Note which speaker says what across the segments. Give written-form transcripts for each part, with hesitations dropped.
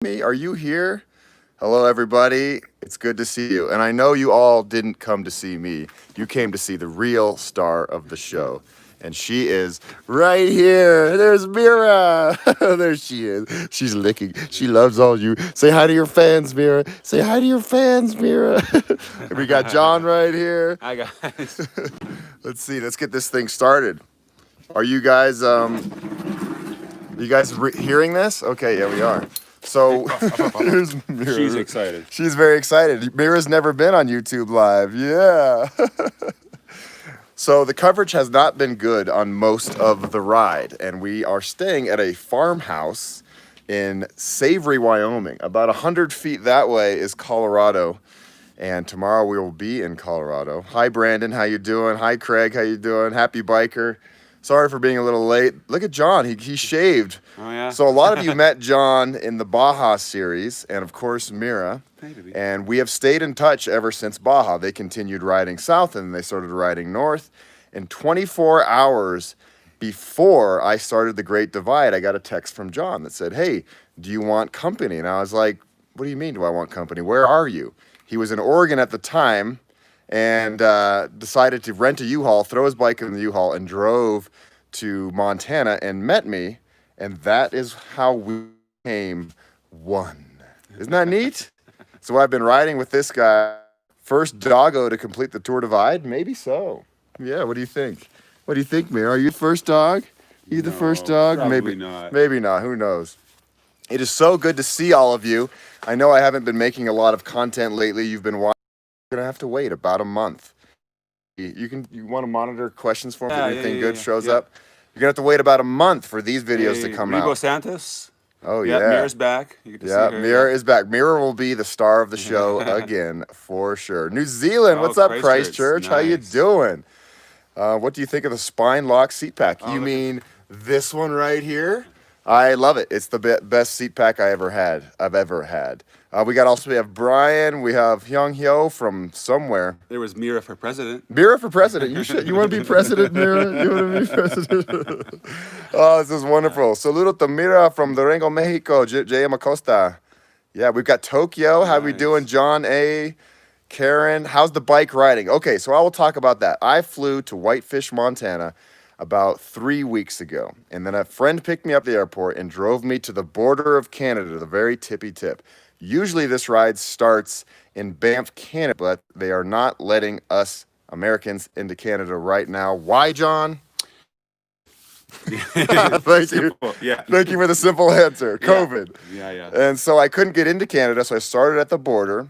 Speaker 1: me? Are you here? Hello, everybody. It's good to see you. And I know you all didn't come to see me. You came to see the real star of the show. And she is right here. There's Mira. There she is. She's licking. She loves all you. Say hi to your fans, Mira. Say hi to your fans, Mira. We got John right here.
Speaker 2: Hi guys.
Speaker 1: Let's see. Let's get this thing started. Are you guys hearing this? Okay, yeah, we are. So here's Mira.
Speaker 2: She's excited.
Speaker 1: She's very excited. Mira's never been on YouTube Live. Yeah. So the coverage has not been good on most of the ride, and we are staying at a farmhouse in Savory, Wyoming. About 100 feet that way is Colorado, and tomorrow we will be in Colorado. Hi, Brandon. How you doing? Hi, Craig. How you doing? Happy biker. Sorry for being a little late. Look at John. He shaved.
Speaker 2: Oh yeah.
Speaker 1: So a lot of you met John in the Baja series, and of course Mira.
Speaker 2: Hey, baby.
Speaker 1: And we have stayed in touch ever since Baja. They continued riding south, and they started riding north. And 24 hours before I started the Great Divide, I got a text from John that said, "Hey, do you want company?" And I was like, "What do you mean, do I want company? Where are you?" He was in Oregon at the time, and decided to rent a U-Haul, throw his bike in the U-Haul, and drove to Montana and met me. And that is how we became one. Isn't that neat? So I've been riding with this guy. First doggo to complete the Tour Divide? Maybe so. Yeah, what do you think? What do you think, Mir? Are you the first dog? You the first dog?
Speaker 2: Probably
Speaker 1: Maybe
Speaker 2: not.
Speaker 1: Maybe not. Who knows? It is so good to see all of you. I know I haven't been making a lot of content lately. You've been watching. You're gonna have to wait about a month. You want to monitor questions for me if anything good shows up. You're gonna have to wait about a month for these videos to come
Speaker 2: Rebo
Speaker 1: out.
Speaker 2: Santos.
Speaker 1: Oh
Speaker 2: Yeah,
Speaker 1: yeah.
Speaker 2: Mira's back. You get to
Speaker 1: Yeah,
Speaker 2: see her.
Speaker 1: Mira is back. Mira will be the star of the show again for sure. New Zealand, what's up, Christchurch? How you
Speaker 2: Nice.
Speaker 1: doing? What do you think of the spine lock seat pack?
Speaker 2: Oh,
Speaker 1: You
Speaker 2: look
Speaker 1: mean this one right here? I love it. It's the best seat pack I've ever had. We have Brian. We have Hyung Hyo from somewhere.
Speaker 2: There was Mira for president.
Speaker 1: Mira for president. You want to be president, Mira? You want to be president? Oh, this is wonderful. Saludo to Mira from Durango, Mexico. J.M. Acosta. Yeah, we've got Tokyo. How we
Speaker 2: Nice.
Speaker 1: doing? John A. Karen, how's the bike riding? Okay, so I will talk about that. I flew to Whitefish, Montana about 3 weeks ago, and then a friend picked me up at the airport and drove me to the border of Canada, the very tippy tip. Usually this ride starts in Banff, Canada, but they are not letting us Americans into Canada right now. Why, John? Thank you.
Speaker 2: Yeah.
Speaker 1: Thank you for the simple answer. COVID.
Speaker 2: Yeah.
Speaker 1: And so I couldn't get into Canada, so I started at the border.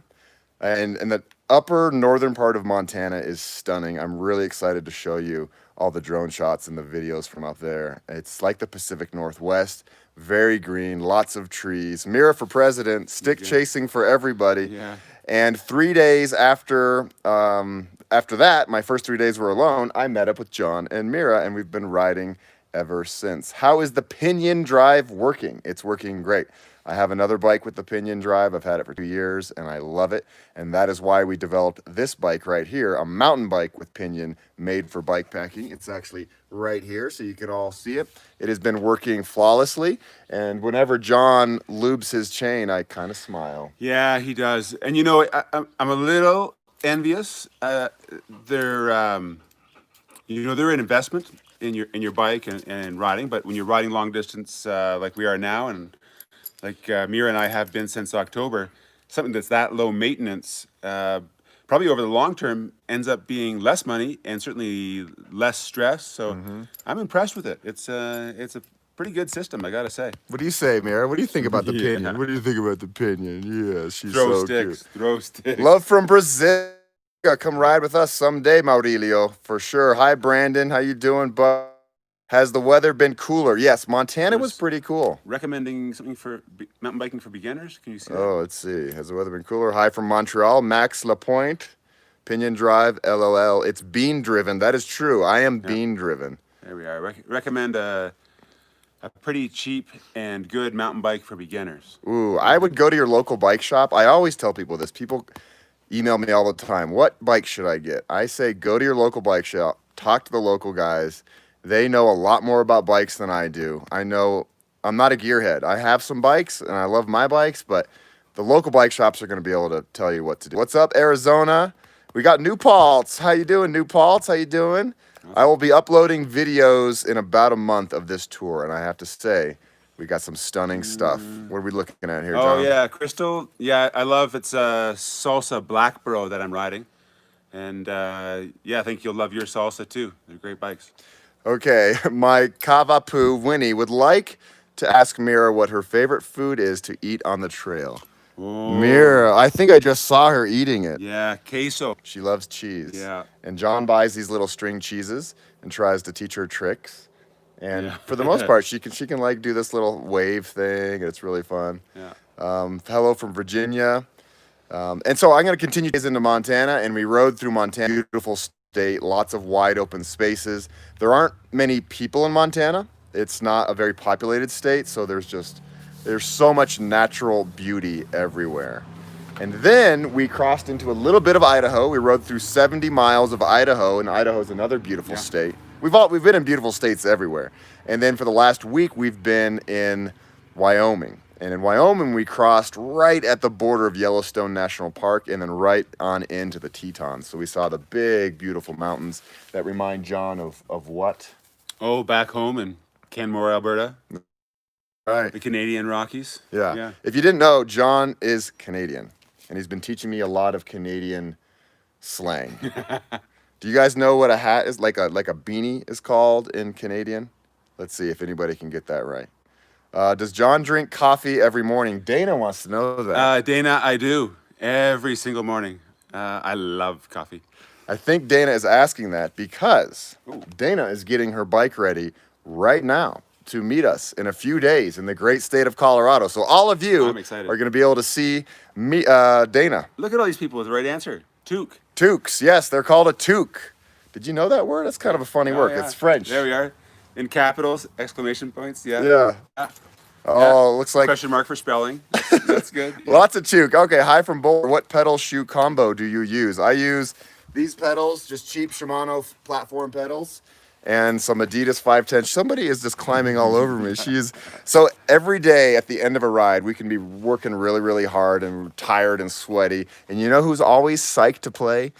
Speaker 1: And the upper northern part of Montana is stunning. I'm really excited to show you all the drone shots and the videos from up there. It's like the Pacific Northwest, very green, lots of trees. Mira for president, stick chasing for everybody.
Speaker 2: Yeah.
Speaker 1: And 3 days after that, my first 3 days were alone, I met up with John and Mira, and we've been riding ever since. How is the pinion drive working? It's working great. I have another bike with the pinion drive. I've had it for 2 years, and I love it. And that is why we developed this bike right here, a mountain bike with pinion made for bike packing. It's actually right here, so you can all see it. It has been working flawlessly, and whenever John lubes his chain, I kind of smile.
Speaker 2: Yeah, he does. And you know, I'm a little envious. They're an investment in your bike and riding. But when you're riding long distance like we are now, and like Mira and I have been since October, something that's that low maintenance, probably over the long term ends up being less money and certainly less stress. So I'm impressed with it. It's a pretty good system, I gotta say.
Speaker 1: What do you say, Mira? What do you think about the
Speaker 2: Yeah.
Speaker 1: pinion? What do you think about the pinion? Yeah, she's
Speaker 2: Throw
Speaker 1: so
Speaker 2: sticks.
Speaker 1: cute.
Speaker 2: Throw sticks.
Speaker 1: Love from Brazil. Come ride with us someday, Maurilio, for sure. Hi, Brandon. How you doing, bud? Has the weather been cooler? Yes, Montana was pretty cool.
Speaker 2: Recommending something for mountain biking for beginners? Can you see that?
Speaker 1: Oh, let's see. Has the weather been cooler? Hi from Montreal. Max Lapointe. Pinion Drive, LLL. It's bean driven. That is true. I am bean driven.
Speaker 2: There we are. Recommend a pretty cheap and good mountain bike for beginners.
Speaker 1: Ooh, I would go to your local bike shop. I always tell people this. People email me all the time. What bike should I get? I say go to your local bike shop. Talk to the local guys. They know a lot more about bikes than I do. I know I'm not a gearhead. I have some bikes and I love my bikes, but the local bike shops are going to be able to tell you what to do. What's up, Arizona? We got New Paltz. How you doing, New Paltz? How you doing? I will be uploading videos in about a month of this tour, and I have to say, we got some stunning stuff. What are we looking at here, John?
Speaker 2: Oh yeah, Crystal. Yeah, I love it's a Salsa Black Bro that I'm riding, and yeah, I think you'll love your Salsa too. They're great bikes.
Speaker 1: Okay, my Kavapu Winnie would like to ask Mira what her favorite food is to eat on the trail.
Speaker 2: Oh.
Speaker 1: Mira, I think I just saw her eating it.
Speaker 2: Yeah, queso.
Speaker 1: She loves cheese.
Speaker 2: Yeah.
Speaker 1: And John buys these little string cheeses and tries to teach her tricks. And
Speaker 2: Yeah.
Speaker 1: for the most part, she can like do this little wave thing. It's really fun.
Speaker 2: Yeah.
Speaker 1: Hello from Virginia. And so I'm going to continue into Montana, and we rode through Montana. Beautiful state, lots of wide open spaces. There aren't many people in Montana. It's not a very populated state, so there's so much natural beauty everywhere. And then we crossed into a little bit of Idaho. We rode through 70 miles of Idaho, and Idaho is another beautiful state. We've been in beautiful states everywhere. And then for the last week, we've been in Wyoming. And in Wyoming, we crossed right at the border of Yellowstone National Park and then right on into the Tetons. So we saw the big, beautiful mountains that remind John of what?
Speaker 2: Oh, back home in Canmore, Alberta.
Speaker 1: Right.
Speaker 2: The Canadian Rockies.
Speaker 1: Yeah. If you didn't know, John is Canadian, and he's been teaching me a lot of Canadian slang. Do you guys know what a hat is, like a beanie is called in Canadian? Let's see if anybody can get that right. Does John drink coffee every morning? Dana wants to know that.
Speaker 2: Dana, I do. Every single morning. I love coffee.
Speaker 1: I think Dana is asking that because Dana is getting her bike ready right now to meet us in a few days in the great state of Colorado. So all of you
Speaker 2: I'm excited.
Speaker 1: are going to be able to see me, Dana.
Speaker 2: Look at all these people with the right answer. Toque.
Speaker 1: Toques, yes, they're called a toque. Did you know that word? That's kind of a funny word.
Speaker 2: Yeah.
Speaker 1: It's French.
Speaker 2: There we are. In capitals, exclamation points. Yeah.
Speaker 1: Yeah. Oh, looks like
Speaker 2: Question mark for spelling. That's good.
Speaker 1: lots of toque. Okay, hi from Boulder. What pedal shoe combo do you use? I use these pedals, just cheap Shimano platform pedals, and some Adidas 510. Somebody is just climbing all over me. So every day at the end of a ride, we can be working really, really hard and tired and sweaty. And you know who's always psyched to play?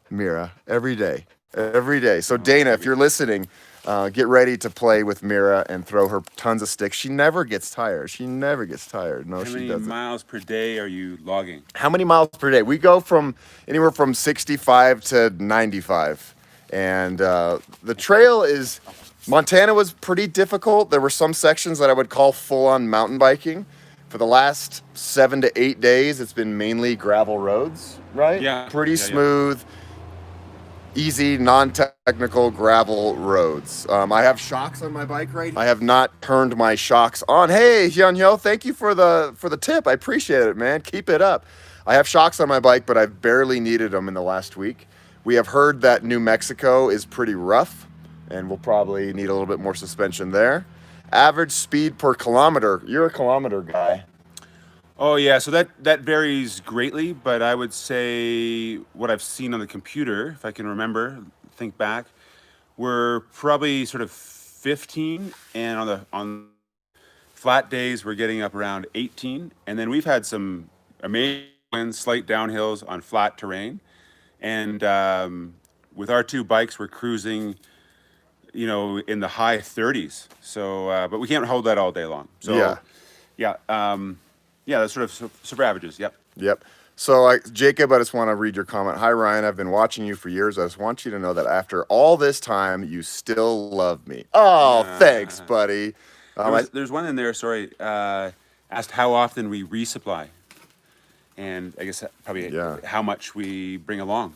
Speaker 1: Mira. Every day. Every day. So Dana, if you're listening, get ready to play with Mira and throw her tons of sticks. She never gets tired. She never gets tired. No,
Speaker 2: How
Speaker 1: she
Speaker 2: many
Speaker 1: doesn't.
Speaker 2: miles per day are you logging?
Speaker 1: How many miles per day? We go from anywhere from 65 to 95. And the trail is, Montana was pretty difficult. There were some sections that I would call full-on mountain biking. For the last 7 to 8 days, it's been mainly gravel roads, right?
Speaker 2: Yeah.
Speaker 1: Pretty smooth, easy, non-technical gravel roads. I have shocks on my bike right now. I have not turned my shocks on. Hey, Hyun-Hyo, thank you for the tip. I appreciate it, man. Keep it up. I have shocks on my bike, but I've barely needed them in the last week. We have heard that New Mexico is pretty rough, and we'll probably need a little bit more suspension there. Average speed per kilometer. You're a kilometer guy.
Speaker 2: Oh yeah, so that varies greatly, but I would say what I've seen on the computer, if I can remember, think back, we're probably sort of 15, and on flat days we're getting up around 18, and then we've had some amazing slight downhills on flat terrain, and with our two bikes we're cruising, in the high 30s. So, but we can't hold that all day long. So yeah. Yeah, that's sort of averages. Yep.
Speaker 1: So, Jacob, I just want to read your comment. Hi, Ryan. I've been watching you for years. I just want you to know that after all this time, you still love me. Oh, thanks, buddy.
Speaker 2: There's one in there, sorry, asked how often we resupply. And I guess probably how much we bring along.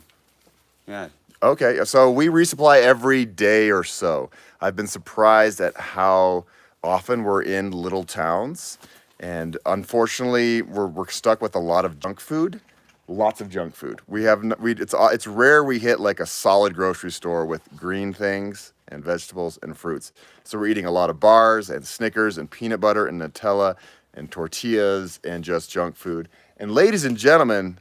Speaker 2: Yeah.
Speaker 1: Okay, so we resupply every day or so. I've been surprised at how often we're in little towns. And unfortunately, we're stuck with a lot of junk food, lots of junk food. It's rare we hit like a solid grocery store with green things and vegetables and fruits. So we're eating a lot of bars and Snickers and peanut butter and Nutella and tortillas and just junk food. And ladies and gentlemen,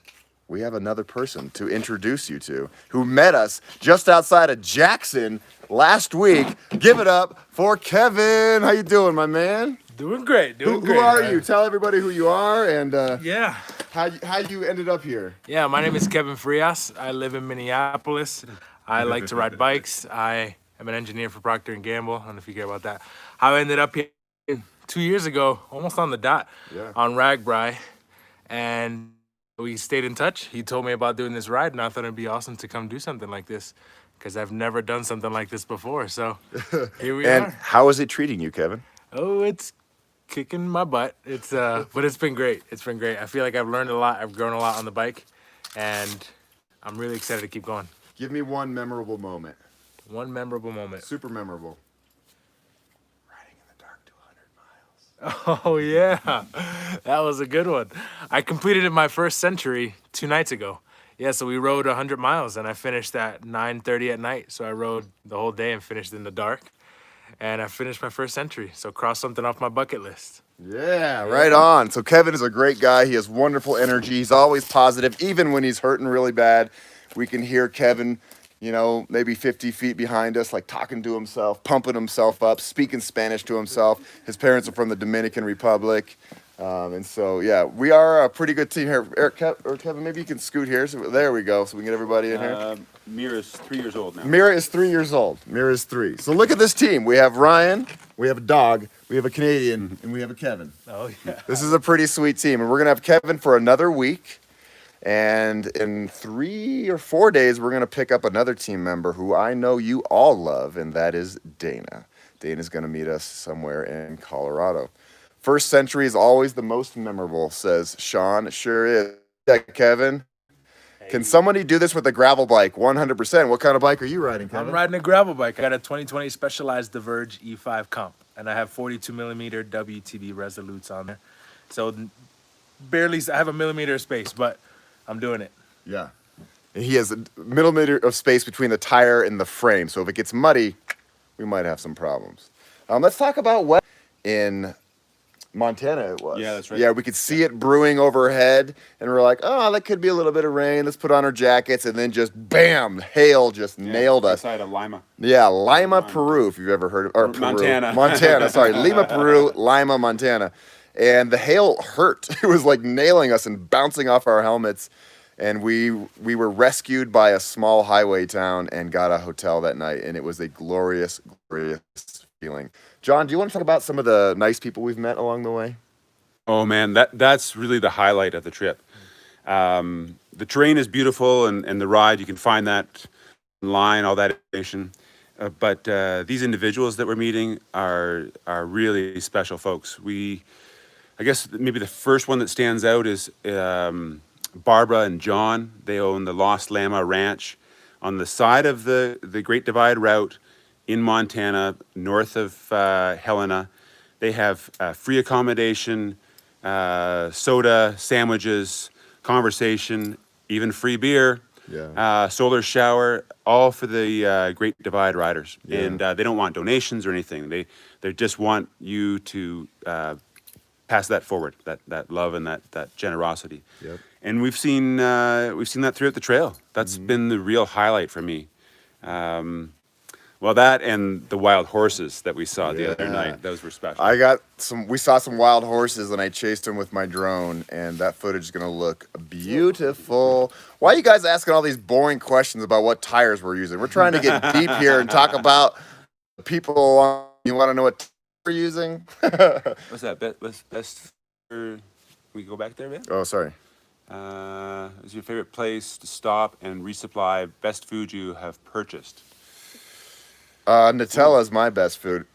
Speaker 1: we have another person to introduce you to who met us just outside of Jackson last week. Give it up for Kevin. How you doing, my man?
Speaker 3: Doing great. Doing
Speaker 1: Who
Speaker 3: great.
Speaker 1: are you? Tell everybody who you are and
Speaker 3: Yeah.
Speaker 1: how you ended up here.
Speaker 3: Yeah, my name is Kevin Frias. I live in Minneapolis. I like to ride bikes. I am an engineer for Procter & Gamble. I don't know if you care about that. How I ended up here 2 years ago, almost on the dot,
Speaker 1: Yeah.
Speaker 3: on Ragbri. And we stayed in touch. He told me about doing this ride, and I thought it'd be awesome to come do something like this because I've never done something like this before. So here we
Speaker 1: And
Speaker 3: are.
Speaker 1: how is it treating you, Kevin?
Speaker 3: Oh, it's kicking my butt. It's but it's been great. It's been great. I feel like I've learned a lot. I've grown a lot on the bike, and I'm really excited to keep going.
Speaker 1: Give me one memorable moment.
Speaker 3: One memorable moment.
Speaker 1: Super memorable. Riding in the dark 200 miles.
Speaker 3: Oh yeah, that was a good one. I completed my first century 2 nights ago. Yeah, so we rode 100 miles, and I finished at 9:30 at night. So I rode the whole day and finished in the dark. And I finished my first century, so cross something off my bucket list.
Speaker 1: Yeah, right on. So Kevin is a great guy. He has wonderful energy. He's always positive, even when he's hurting really bad. We can hear Kevin, you know, maybe 50 feet behind us, like talking to himself, pumping himself up, speaking Spanish to himself. His parents are from the Dominican Republic. And so, yeah, we are a pretty good team here. Eric, or Kevin, maybe you can scoot here. So there we go. So we can get everybody in here.
Speaker 2: Mira is 3 years old now.
Speaker 1: Mira is 3 years old. Mira is 3. So look at this team. We have Ryan, we have a dog, we have a Canadian, and we have a Kevin.
Speaker 3: Oh yeah.
Speaker 1: This is a pretty sweet team. And we're going to have Kevin for another week. And in 3 or 4 days, we're going to pick up another team member who I know you all love, and that is Dana. Dana's going to meet us somewhere in Colorado. First century is always the most memorable, says Sean. It sure is. Yeah, Kevin. Can somebody do this with a gravel bike? 100%. What kind of bike are you riding, Kevin?
Speaker 3: I'm riding a gravel bike. I got a 2020 Specialized Diverge E5 Comp, and I have 42 millimeter WTB Resolutes on there. So barely, I have a millimeter of space, but I'm doing it.
Speaker 1: Yeah. And he has a millimeter of space between the tire and the frame. So if it gets muddy, we might have some problems. Let's talk about what in Montana it was.
Speaker 2: Yeah, that's right.
Speaker 1: Yeah, we could see it brewing overhead, and we're like, oh, that could be a little bit of rain. Let's put on our jackets, and then just bam, hail just nailed us.
Speaker 2: Outside of Lima.
Speaker 1: Yeah, Lima, Peru, if you've ever heard of or Peru.
Speaker 2: Montana.
Speaker 1: Montana, sorry. Lima, Peru, Lima, Montana. And the hail hurt. It was like nailing us and bouncing off our helmets. And we were rescued by a small highway town and got a hotel that night, and it was a glorious, glorious feeling. John, do you want to talk about some of the nice people we've met along the way?
Speaker 2: Oh man, that's really the highlight of the trip. The terrain is beautiful, and the ride, you can find that online, all that information. But these individuals that we're meeting are really special folks. I guess maybe the first one that stands out is Barbara and John. They own the Lost Llama Ranch on the side of the Great Divide route in Montana, north of Helena. They have free accommodation, soda, sandwiches, conversation, even free beer, solar shower, all for the Great Divide riders.
Speaker 1: Yeah.
Speaker 2: And they don't want donations or anything. They just want you to pass that forward, that love and that generosity.
Speaker 1: Yep.
Speaker 2: And we've seen that throughout the trail. That's been the real highlight for me. Well, that and the wild horses that we saw the other night, those were special.
Speaker 1: We saw some wild horses, and I chased them with my drone, and that footage is going to look beautiful. Why are you guys asking all these boring questions about what tires we're using? We're trying to get deep here and talk about the people. You want to know what tires we're using?
Speaker 2: What's that? Best can we go back there a bit?
Speaker 1: Oh, sorry.
Speaker 2: Is your favorite place to stop and resupply? Best food you have purchased?
Speaker 1: Nutella is my best food.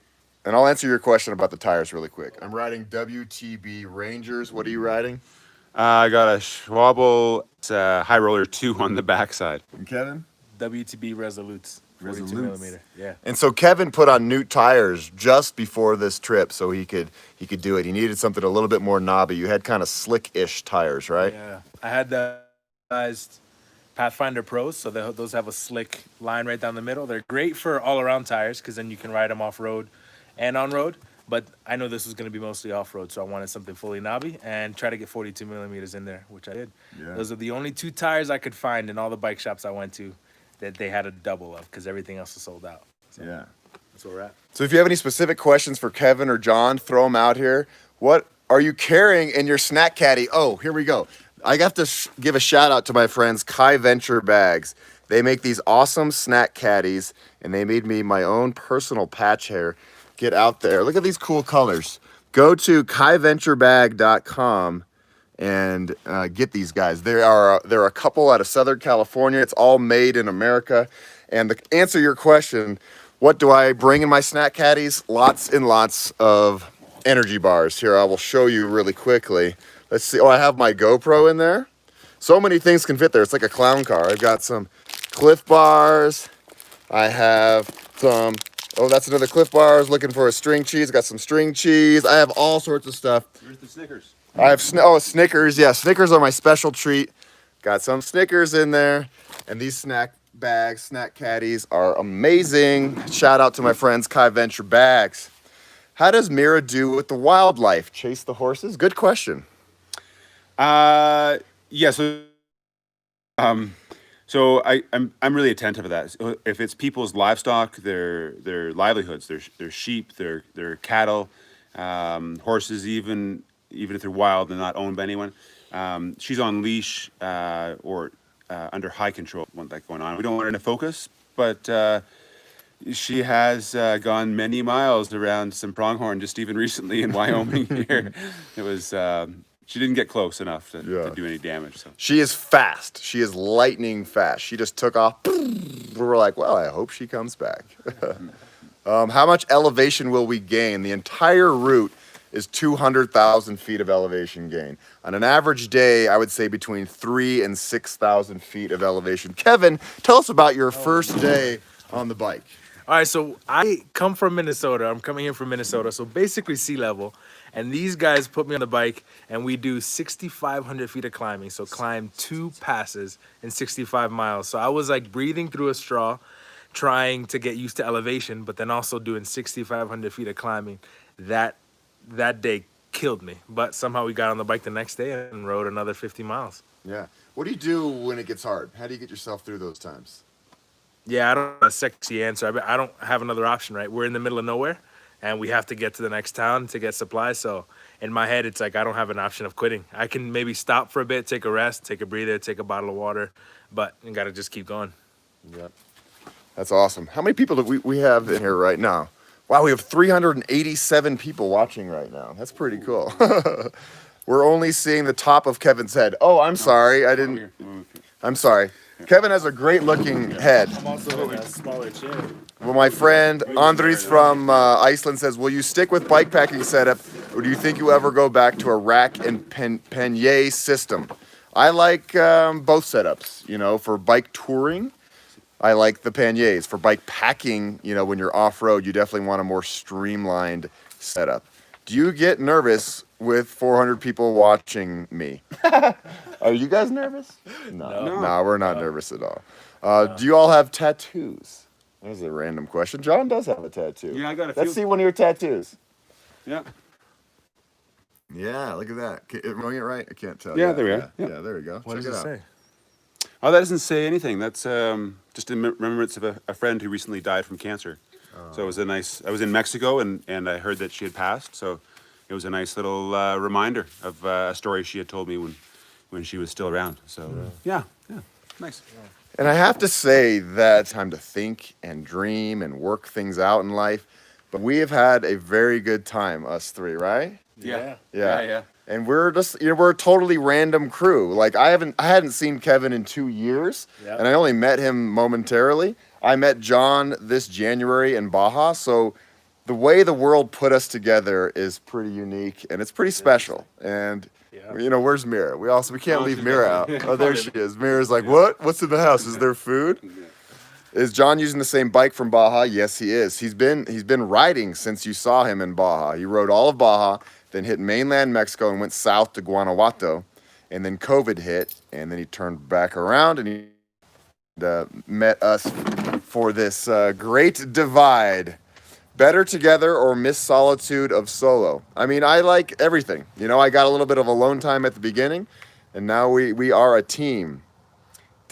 Speaker 1: And I'll answer your question about the tires really quick. I'm riding WTB Rangers. What are you riding?
Speaker 2: I got a Schwabel High Roller 2 on the backside.
Speaker 1: And Kevin?
Speaker 3: WTB Resolutes. 42 millimeter. Yeah.
Speaker 1: And so Kevin put on new tires just before this trip so he could do it. He needed something a little bit more knobby. You had kind of slick-ish tires, right?
Speaker 3: Yeah. I had the Pathfinder Pros, so those have a slick line right down the middle. They're great for all-around tires because then you can ride them off-road and on-road. But I know this was going to be mostly off-road, so I wanted something fully knobby and try to get 42 millimeters in there, which I did. Yeah. Those are the only 2 tires I could find in all the bike shops I went to that they had a double of because everything else was sold out. So.
Speaker 1: Yeah.
Speaker 3: That's where we're at.
Speaker 1: So if you have any specific questions for Kevin or John, throw them out here. What are you carrying in your snack caddy? Oh, here we go. I have to give a shout out to my friends Kai Venture Bags. They make these awesome snack caddies, and they made me my own personal patch hair. Get out there. Look at these cool colors. Go to kaiventurebag.com and get these guys. They're a couple out of Southern California. It's all made in America. And to answer your question, what do I bring in my snack caddies? Lots and lots of energy bars. Here, I will show you really quickly. Let's see. Oh, I have my GoPro in there. So many things can fit there. It's like a clown car. I've got some Cliff Bars. I have some, oh, that's another Cliff Bars. Looking for a string cheese. Got some string cheese. I have all sorts of stuff.
Speaker 2: Where's the Snickers?
Speaker 1: I have, Snickers. Yeah, Snickers are my special treat. Got some Snickers in there. And these snack caddies are amazing. Shout out to my friends Kai Venture Bags. How does Mira do with the wildlife? Chase the horses? Good question.
Speaker 2: Yeah. So I'm really attentive to that. So if it's people's livestock, their livelihoods, their sheep, their cattle, horses, even if they're wild and not owned by anyone, she's on leash or under high control. Want that going on. We don't want her to focus, but she has gone many miles around some pronghorn just even recently in Wyoming. Here, it was. She didn't get close enough to do any damage. So
Speaker 1: She is fast. She is lightning fast. She just took off. We were like, well, I hope she comes back. How much elevation will we gain? The entire route is 200,000 feet of elevation gain. On an average day, I would say between 3,000 and 6,000 feet of elevation. Kevin, tell us about your first day on the bike.
Speaker 3: All right, so I come from Minnesota. I'm coming here from Minnesota, so basically sea level. And these guys put me on the bike, and we do 6,500 feet of climbing. So climb 2 passes in 65 miles. So I was like breathing through a straw, trying to get used to elevation, but then also doing 6,500 feet of climbing. That day killed me. But somehow we got on the bike the next day and rode another 50 miles.
Speaker 1: Yeah. What do you do when it gets hard? How do you get yourself through those times?
Speaker 3: Yeah, I don't have a sexy answer. I don't have another option, right? We're in the middle of nowhere, and we have to get to the next town to get supplies. So in my head, it's like I don't have an option of quitting. I can maybe stop for a bit, take a rest, take a breather, take a bottle of water, but you got to just keep going.
Speaker 1: Yep. That's awesome. How many people do we have in here right now? Wow, we have 387 people watching right now. That's pretty cool. We're only seeing the top of Kevin's head. Oh, I'm sorry. I'm sorry. Kevin has a great looking head.
Speaker 3: I'm also in a smaller chair.
Speaker 1: Well, my friend Andres from Iceland says, will you stick with bike packing setup, or do you think you'll ever go back to a rack and pannier system? I like both setups, you know, for bike touring. I like the panniers. For bike packing, you know, when you're off-road, you definitely want a more streamlined setup. Do you get nervous with 400 people watching me? Are you guys nervous? No, we're not nervous at all. Do you all have tattoos? That was a random question. John does have a tattoo.
Speaker 2: Yeah, I got a few.
Speaker 1: Let's see one of your tattoos.
Speaker 2: yeah.
Speaker 1: Yeah, look at that. Am I doing it right? I can't tell.
Speaker 2: Yeah, there we are.
Speaker 1: Yeah,
Speaker 2: Yeah.
Speaker 1: there we go.
Speaker 3: What does it say?
Speaker 2: Oh, that doesn't say anything. That's just in remembrance of a friend who recently died from cancer. So it was I was in Mexico and I heard that she had passed. So it was a nice little reminder of a story she had told me when she was still around. So yeah, nice.
Speaker 1: And I have to say that time to think and dream and work things out in life. But we have had a very good time, us three, right?
Speaker 2: Yeah.
Speaker 1: And we're just, you know, we're a totally random crew. Like I hadn't seen Kevin in 2 years, and I only met him momentarily. I met John this January in Baja, so the way the world put us together is pretty unique and it's pretty special. And you know, where's Mira? We can't leave Mira out. Oh, there she is. Mira's like, what? What's in the house? Is there food? Is John using the same bike from Baja? Yes, he is. He's been riding since you saw him in Baja. He rode all of Baja, then hit mainland Mexico and went south to Guanajuato, and then COVID hit, and then he turned back around and he met us for this great divide. Better together or miss solitude of solo? I mean, I like everything. You know, I got a little bit of alone time at the beginning, and now we are a team.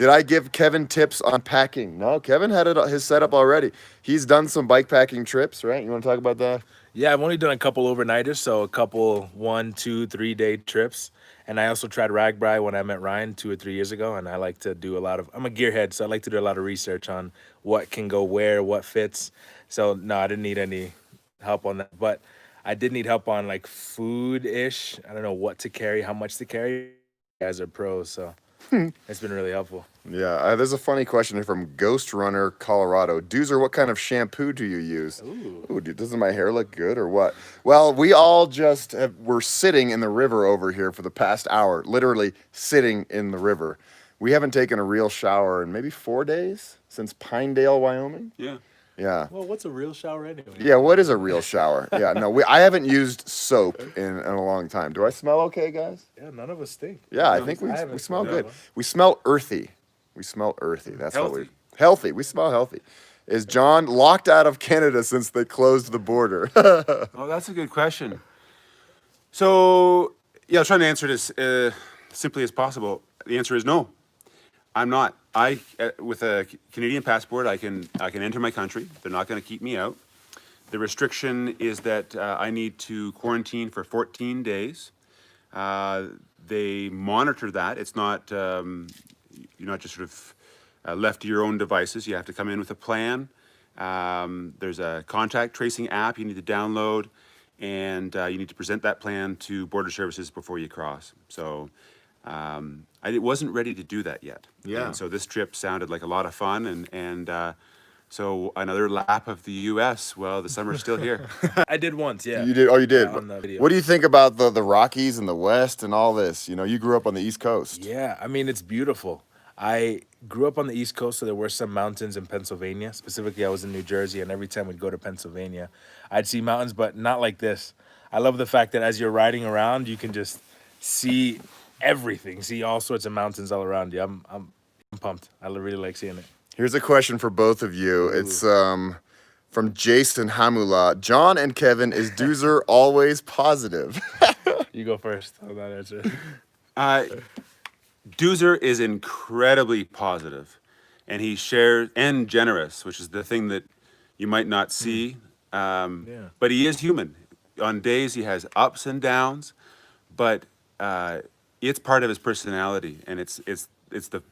Speaker 1: Did I give Kevin tips on packing? No, Kevin had his setup already. He's done some bike packing trips, right? You want to talk about that?
Speaker 3: Yeah, I've only done a couple overnighters, so a couple 1, 2, 3 day trips. And I also tried Ragbri when I met Ryan 2 or 3 years ago. And I like to do a lot of, I'm a gearhead, so I like to do a lot of research on what can go where, what fits. So no, I didn't need any help on that. But I did need help on like food-ish. I don't know what to carry, how much to carry. You guys are pros, so it's been really helpful.
Speaker 1: Yeah, there's a funny question here from Ghost Runner, Colorado. Duzer, what kind of shampoo do you use? Ooh, doesn't my hair look good or what? Well, we all just were sitting in the river over here for the past hour, literally sitting in the river. We haven't taken a real shower in maybe 4 days since Pinedale, Wyoming.
Speaker 2: Yeah.
Speaker 1: Yeah.
Speaker 3: Well, what's a real shower anyway?
Speaker 1: Yeah, what is a real shower? Yeah, no, I haven't used soap in a long time. Do I smell okay, guys?
Speaker 3: Yeah, none of us stink.
Speaker 1: Yeah, I think we smell good. We smell earthy. We smell earthy. That's what we healthy. We smell healthy. Is John locked out of Canada since they closed the border?
Speaker 2: Oh, that's a good question. So, yeah, I was trying to answer this simply as possible. The answer is no. I'm not. With a Canadian passport, I can enter my country. They're not going to keep me out. The restriction is that I need to quarantine for 14 days. They monitor that. It's not you're not just sort of left to your own devices. You have to come in with a plan. There's a contact tracing app you need to download, and you need to present that plan to border services before you cross. So. I wasn't ready to do that yet.
Speaker 1: Yeah.
Speaker 2: And so this trip sounded like a lot of fun, and so another lap of the U.S. Well, the summer's still here.
Speaker 3: I did once, yeah.
Speaker 1: You did? Oh, you did.
Speaker 3: On the video.
Speaker 1: What do you think about the Rockies and the West and all this? You know, you grew up on the East Coast.
Speaker 3: Yeah, I mean, it's beautiful. I grew up on the East Coast, so there were some mountains in Pennsylvania. Specifically, I was in New Jersey, and every time we'd go to Pennsylvania, I'd see mountains, but not like this. I love the fact that as you're riding around, you can just see everything, see all sorts of mountains all around you. I'm pumped. I really like seeing it.
Speaker 1: Here's a question for both of you. It's from Jason Hamula. John and Kevin, is Duzer always positive?
Speaker 3: You go first on that answer.
Speaker 2: Duzer is incredibly positive, and he shares and generous, which is the thing that you might not see. But he is human. On days he has ups and downs, but it's part of his personality, and it's the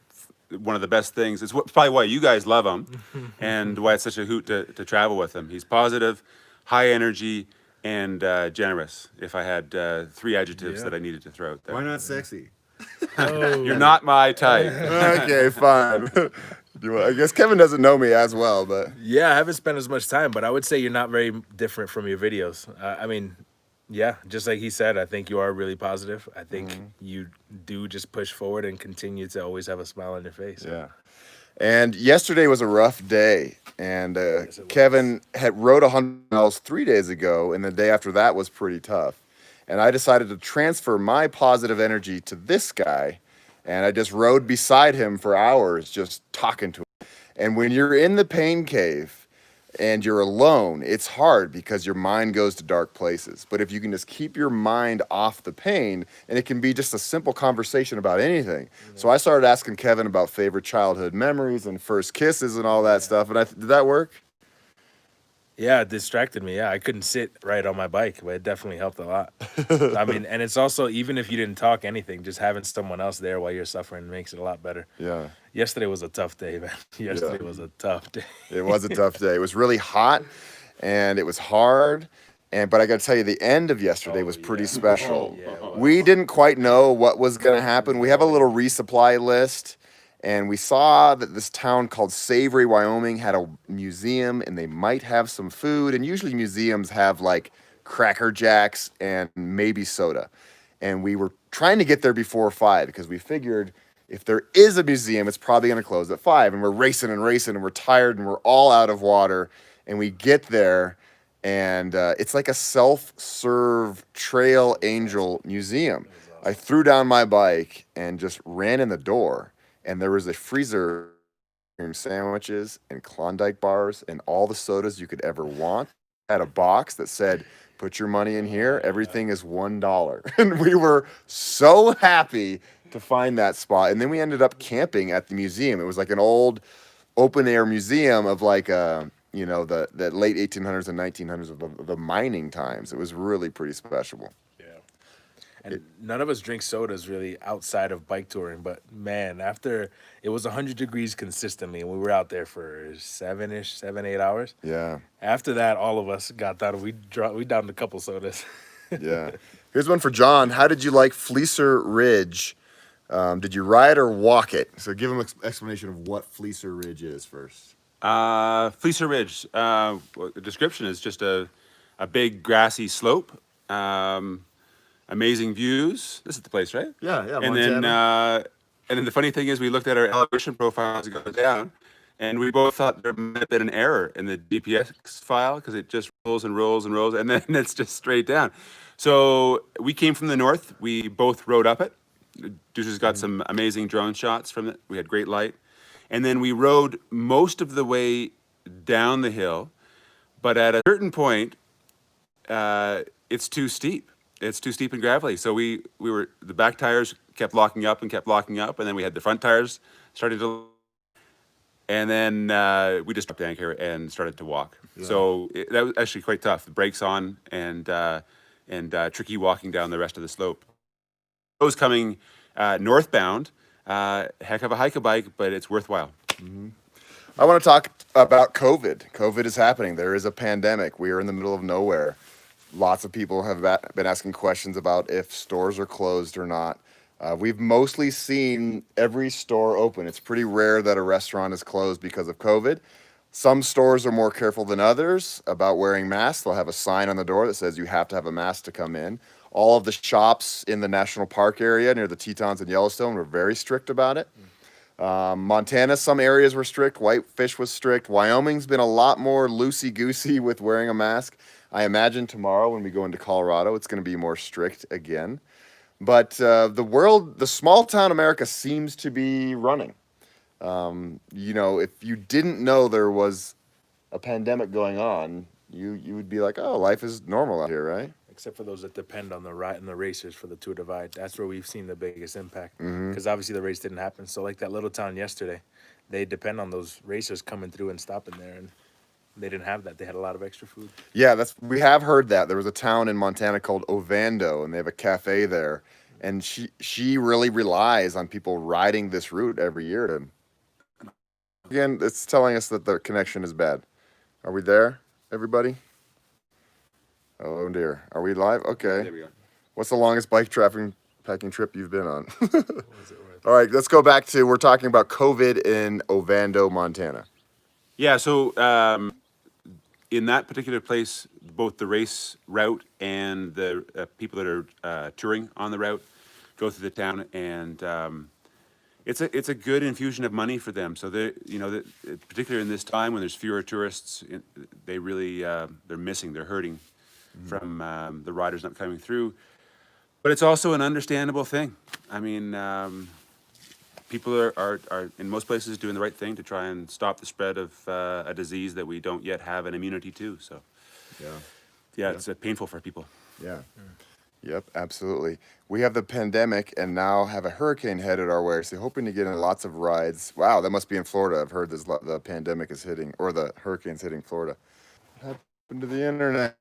Speaker 2: one of the best things. It's probably why you guys love him, and why it's such a hoot to travel with him. He's positive, high energy, and generous. If I had 3 adjectives that I needed to throw out there.
Speaker 1: Why not sexy?
Speaker 2: You're not my type.
Speaker 1: Okay, fine. I guess Kevin doesn't know me as well, but
Speaker 3: Yeah, I haven't spent as much time, but I would say you're not very different from your videos. I mean, yeah, just like he said, I think you are really positive. I think you do just push forward and continue to always have a smile on your face.
Speaker 1: yeah. And yesterday was a rough day, and Kevin had rode 100 miles 3 days ago, and the day after that was pretty tough. And I decided to transfer my positive energy to this guy, and I just rode beside him for hours just talking to him. And when you're in the pain cave and you're alone, it's hard because your mind goes to dark places. But if you can just keep your mind off the pain, and it can be just a simple conversation about anything. So I started asking Kevin about favorite childhood memories and first kisses and all that stuff. And did that work?
Speaker 3: Yeah, it distracted me. Yeah, I couldn't sit right on my bike, but it definitely helped a lot. I mean, and it's also, even if you didn't talk anything, just having someone else there while you're suffering makes it a lot better.
Speaker 1: Yeah.
Speaker 3: Yesterday was a tough day, man. Yesterday was a tough day.
Speaker 1: It was a tough day. It was really hot, and it was hard. But I got to tell you, the end of yesterday was pretty special. We didn't quite know what was going to happen. We have a little resupply list, and we saw that this town called Savory, Wyoming had a museum, and they might have some food. And usually museums have like Cracker Jacks and maybe soda. And we were trying to get there before 5 because we figured if there is a museum, it's probably going to close at 5. And we're racing, and we're tired, and we're all out of water. And we get there, and it's like a self-serve Trail Angel museum. I threw down my bike and just ran in the door, and there was a freezer, cream sandwiches and Klondike bars and all the sodas you could ever want. had a box that said, "Put your money in here. Everything is $1." And we were so happy to find that spot. And then we ended up camping at the museum. It was like an old open air museum of like the late 1800s and 1900s of the mining times. It was really pretty special.
Speaker 3: And none of us drink sodas really outside of bike touring, but man, after it was 100 degrees consistently, and we were out there for 7, 8 hours.
Speaker 1: Yeah.
Speaker 3: After that, all of us got down. We downed a couple sodas.
Speaker 1: Yeah. Here's one for John. How did you like Fleecer Ridge? Did you ride or walk it? So give him an explanation of what Fleecer Ridge is first.
Speaker 2: Fleecer Ridge. The description is just a big grassy slope. Amazing views. This is the place, right?
Speaker 1: Yeah,
Speaker 2: And then the funny thing is, we looked at our elevation profile as it goes down, and we both thought there might have been an error in the GPS file because it just rolls and rolls and rolls, and then it's just straight down. So we came from the north. We both rode up it. Duzer's got some amazing drone shots from it. We had great light, and then we rode most of the way down the hill, but at a certain point, it's too steep. It's too steep and gravelly. So the back tires kept locking up, and then we had the front tires started to, and then we just dropped anchor and started to walk. Yeah. So that was actually quite tough. The brakes on and tricky walking down the rest of the slope. Those coming northbound, heck of a hike a bike, but it's worthwhile.
Speaker 1: Mm-hmm. I want to talk about COVID. COVID is happening. There is a pandemic. We are in the middle of nowhere. Lots of people have been asking questions about if stores are closed or not. We've mostly seen every store open. It's pretty rare that a restaurant is closed because of COVID. Some stores are more careful than others about wearing masks. They'll have a sign on the door that says you have to have a mask to come in. All of the shops in the national park area near the Tetons and Yellowstone were very strict about it. Montana, some areas were strict. Whitefish was strict. Wyoming's been a lot more loosey-goosey with wearing a mask. I imagine tomorrow when we go into Colorado, it's going to be more strict again. But the small town America seems to be running. If you didn't know there was a pandemic going on, you would be like, oh, life is normal out here, right?
Speaker 3: Except for those that depend on the ride and the racers for the Tour Divide. That's where we've seen the biggest impact. Because obviously the race didn't happen. So like that little town yesterday, they depend on those racers coming through and stopping there. And they didn't have that. They had a lot of extra food.
Speaker 1: Yeah, we have heard that. There was a town in Montana called Ovando, and they have a cafe there. And she really relies on people riding this route every year to. Again, it's telling us that the connection is bad. Are we there, everybody? Oh dear. Are we live? Okay.
Speaker 2: There we go.
Speaker 1: What's the longest bike packing trip you've been on? All right, let's go back to, we're talking about COVID in Ovando, Montana.
Speaker 2: Yeah, so in that particular place, both the race route and the people that are touring on the route go through the town, and it's a good infusion of money for them. So particularly in this time when there's fewer tourists, they really they're hurting from the riders not coming through. But it's also an understandable thing. I mean, people are in most places doing the right thing to try and stop the spread of a disease that we don't yet have an immunity to. So, yeah, it's painful for people.
Speaker 1: Yeah. Yep, absolutely. We have the pandemic and now have a hurricane headed our way. So hoping to get in lots of rides. Wow, that must be in Florida. I've heard the pandemic is hitting, or the hurricane's hitting Florida. What happened to the internet?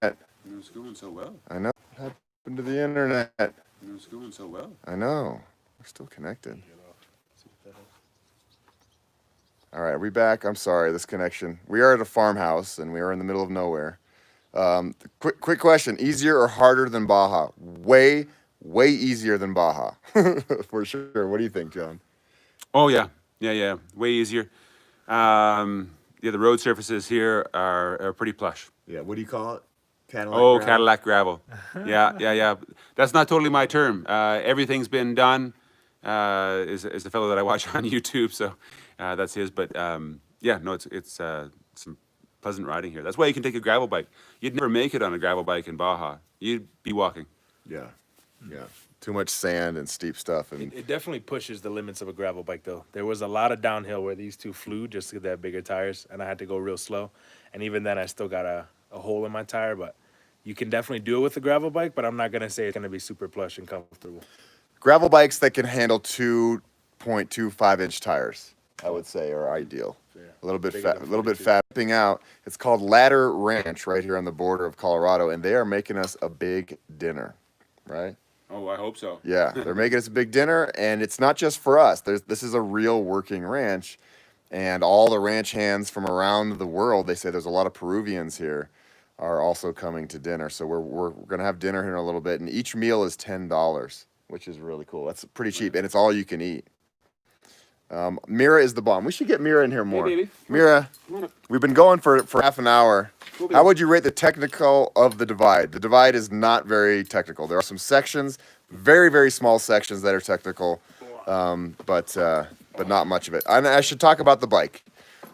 Speaker 2: It's going so well.
Speaker 1: I know. What happened to the internet?
Speaker 2: It's going so well.
Speaker 1: I know. We're still connected. All right, are we back? I'm sorry, this connection. We are at a farmhouse and we are in the middle of nowhere. Quick question: easier or harder than Baja? Way easier than Baja, for sure. What do you think, John?
Speaker 2: Oh yeah, way easier. The road surfaces here are pretty plush.
Speaker 1: Yeah. What do you call it? Cadillac
Speaker 2: gravel?
Speaker 1: gravel?
Speaker 2: Cadillac gravel. Yeah. That's not totally my term. Everything's been done. Is the fellow that I watch on YouTube, so that's his. But it's some pleasant riding here. That's why you can take a gravel bike. You'd never make it on a gravel bike in Baja. You'd be walking.
Speaker 1: Yeah. Too much sand and steep stuff. And
Speaker 3: it definitely pushes the limits of a gravel bike, though. There was a lot of downhill where these two flew just because they had bigger tires, and I had to go real slow. And even then, I still got a a hole in my tire, but you can definitely do it with a gravel bike, but I'm not going to say it's going to be super plush and comfortable.
Speaker 1: Gravel bikes that can handle 2.25-inch tires, I would say, are ideal. A little bit
Speaker 3: Bigger
Speaker 1: fat, a
Speaker 3: than
Speaker 1: little bit
Speaker 3: 42.
Speaker 1: fatting out. It's called Ladder Ranch right here on the border of Colorado, and they are making us a big dinner, right?
Speaker 2: Oh, I hope so.
Speaker 1: Yeah, they're making us a big dinner, and it's not just for us. This is a real working ranch, and all the ranch hands from around the world, they say there's a lot of Peruvians here, are also coming to dinner. So we're gonna have dinner here in a little bit, and each meal is $10, which is really cool. That's pretty cheap, and it's all you can eat. Mira is the bomb. We should get Mira in here more.
Speaker 2: baby.
Speaker 1: Mira,
Speaker 2: Come on up.
Speaker 1: we've been going for half an hour.
Speaker 2: Cool,
Speaker 1: How
Speaker 2: baby.
Speaker 1: would you rate the technical of the divide? The divide is not very technical. There are some sections, very, very small sections that are technical, but not much of it. And I should talk about the bike.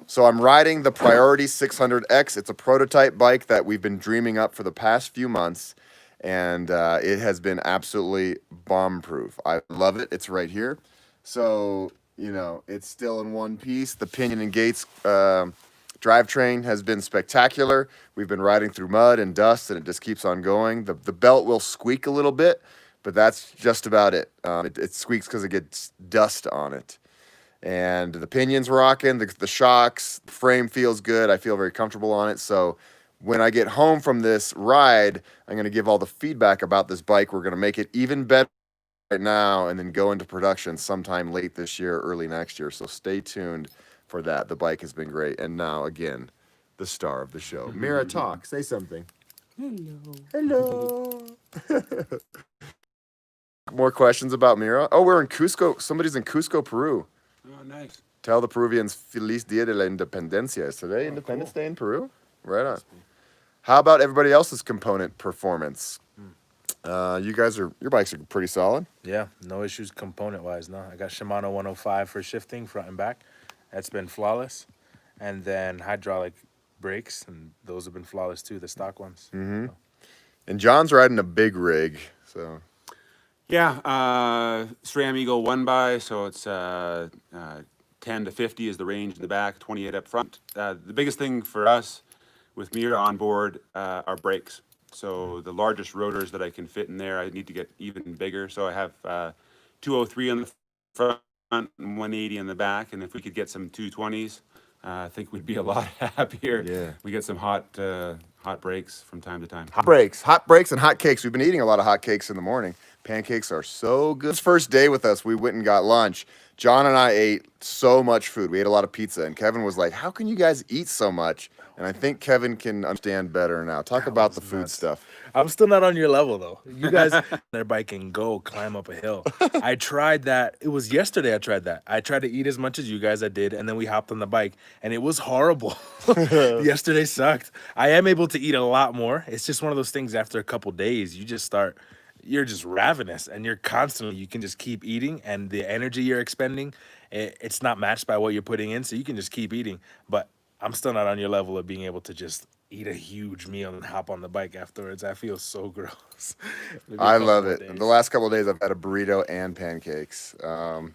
Speaker 1: So I'm riding the Priority 600X. It's a prototype bike that we've been dreaming up for the past few months, and it has been absolutely bomb-proof. I love it. It's right here. So, you know, it's still in one piece. The pinion and gates drivetrain has been spectacular. We've been riding through mud and dust, and it just keeps on going. The belt will squeak a little bit, but that's just about it. It squeaks because it gets dust on it. And the pinion's rocking, the shocks, the frame feels good. I feel very comfortable on it. So when I get home from this ride, I'm going to give all the feedback about this bike. We're going to make it even better right now and then go into production sometime late this year, early next year. So stay tuned for that. The bike has been great. And now, again, the star of the show. Mira, talk. Say something. Hello. More questions about Mira? Oh, we're in Cusco. Somebody's in Cusco, Peru.
Speaker 2: Oh, nice.
Speaker 1: Tell the Peruvians Feliz Dia de la Independencia. Is today Independence Day in Peru? Right on. How about everybody else's component performance? You guys your bikes are pretty solid.
Speaker 3: Yeah, no issues component-wise, no. I got Shimano 105 for shifting front and back. That's been flawless. And then hydraulic brakes, and those have been flawless too, the stock ones.
Speaker 1: And John's riding a big rig, so
Speaker 2: Yeah, SRAM Eagle 1x, so it's 10 to 50 is the range in the back, 28 up front. The biggest thing for us with Mira on board are brakes. So the largest rotors that I can fit in there, I need to get even bigger. So I have 203 on the front and 180 on the back, and if we could get some 220s, I think we'd be a lot happier.
Speaker 1: Yeah.
Speaker 2: We get some hot brakes from time to time.
Speaker 1: hot breaks and hot cakes. We've been eating a lot of hot cakes in the morning. Pancakes are so good. This first day with us, we went and got lunch. John and I ate so much food. We ate a lot of pizza, and Kevin was like, "How can you guys eat so much?" And I think Kevin can understand better now. Talk about the food stuff.
Speaker 3: I'm still not on your level though. You guys, their bike and go climb up a hill. I tried that. It was yesterday I tried that. I tried to eat as much as you guys I did, and then we hopped on the bike, and it was horrible. Yesterday sucked. I am able to eat a lot more. It's just one of those things after a couple days, you're just ravenous, and you can just keep eating, and the energy you're expending, it's not matched by what you're putting in, so you can just keep eating. But I'm still not on your level of being able to just eat a huge meal and hop on the bike afterwards. I feel so gross. Maybe a
Speaker 1: I
Speaker 3: couple
Speaker 1: love
Speaker 3: more
Speaker 1: it.
Speaker 3: days.
Speaker 1: The last couple of days, I've had a burrito and pancakes. Let's